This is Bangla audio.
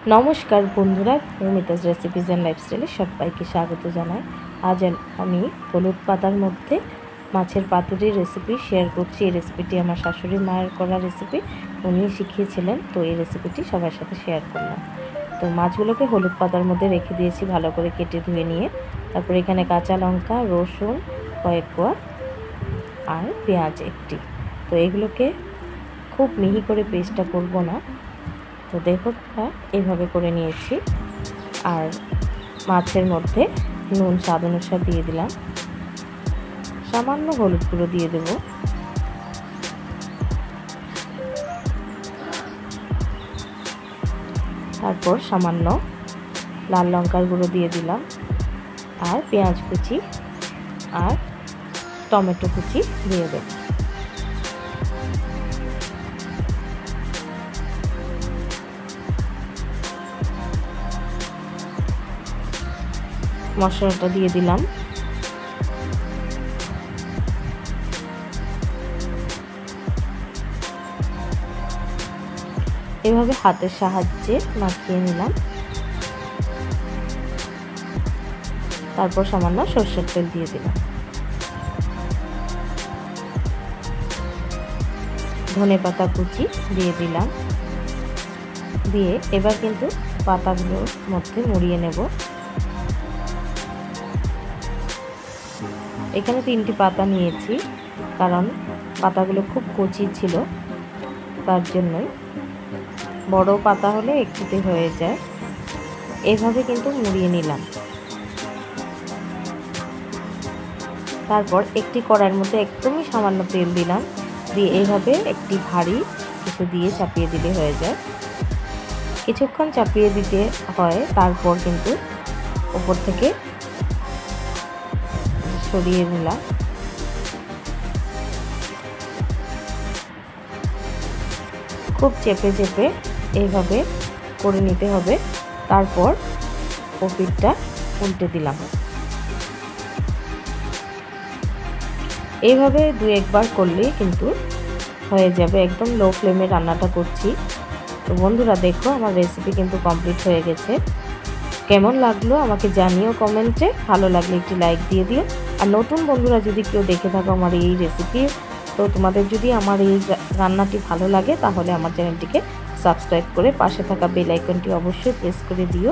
नमस्कार बंधुरा मौमिताज रेसिपिज एंड लाइफस्टाइले सबाइके स्वागत जानाई। आज आमी हलुद पातार मध्य माछेर पातुरी रेसिपि शेयर करछि। এই রেসিপিটি আমার শাশুড়ি মায়ের করা রেসিপি, উনি শিখিয়েছিলেন। তো এই রেসিপিটি সবার সাথে শেয়ার করলাম। তো মাছগুলোকে হলুদ পাতার মধ্যে রেখে দিয়েছি ভালো করে কেটে ধুয়ে নিয়ে। তারপর এখানে কাঁচা লঙ্কা, রসুন কয়েক কোয়া আর পেঁয়াজ একটি। তো এগুলোকে খুব মিহি করে পেস্টটা করব না। তো দেখো এইভাবে করে নিয়েছি। আর মাছের মধ্যে নুন স্বাদ অনুসারে দিয়ে দিলাম, সামান্য হলুদ গুঁড়ো দিয়ে দেব, তারপর সামান্য লাল লঙ্কার গুঁড়ো দিয়ে দিলাম, আর পেঁয়াজ কুচি আর টমেটো কুচি দিয়ে দেব। মশলাটা দিয়ে দিলাম। এভাবে হাতের সাহায্যে মাখিয়ে নিলাম। তারপর সামান্য সরষের তেল দিয়ে দিলাম, ধনেপাতা কুচি দিয়ে দিলাম। দিয়ে এবার কিন্তু পাতাগুলোর মধ্যে মুড়িয়ে নেব। এখানে 3টি পাতা নিয়েছি, কারণ পাতাগুলো খুব কচি ছিল, তার জন্যই। বড় পাতা হলে একটুতে হয়ে যায়। এভাবে কিন্তু মুড়িয়ে নিলাম। তারপর একটি কড়াইয়ের মধ্যে একদমই সামান্য তেল দিলাম, দিয়ে এইভাবে একটি ভারী কিছু দিয়ে চাপিয়ে দিলে হয়ে যায়। কিছুক্ষণ চাপিয়ে দিতে হয়, তারপর কিন্তু উপর থেকে সরিয়ে নিলাম। খুব চেপে চেপে এইভাবে করে নিতে হবে। তারপর পিঠটা উল্টে দিলাম। এইভাবে 2-1 বার করলেই কিন্তু হয়ে যাবে। একদম লো ফ্লেমে রান্নাটা করছি। তো বন্ধুরা দেখো, আমার রেসিপি কিন্তু কমপ্লিট হয়ে গেছে। কেমন লাগলো আমাকে জানিও কমেন্টে। ভালো লাগলে একটি লাইক দিয়ে দিও। আর নতুন বন্ধুরা যদি কেউ দেখে থাকো আমার এই রেসিপি, তো তোমাদের যদি আমার এই রান্নাটি ভালো লাগে তাহলে আমার চ্যানেলটিকে সাবস্ক্রাইব করে পাশে থাকা বেল আইকনটি অবশ্যই প্রেস করে দিও।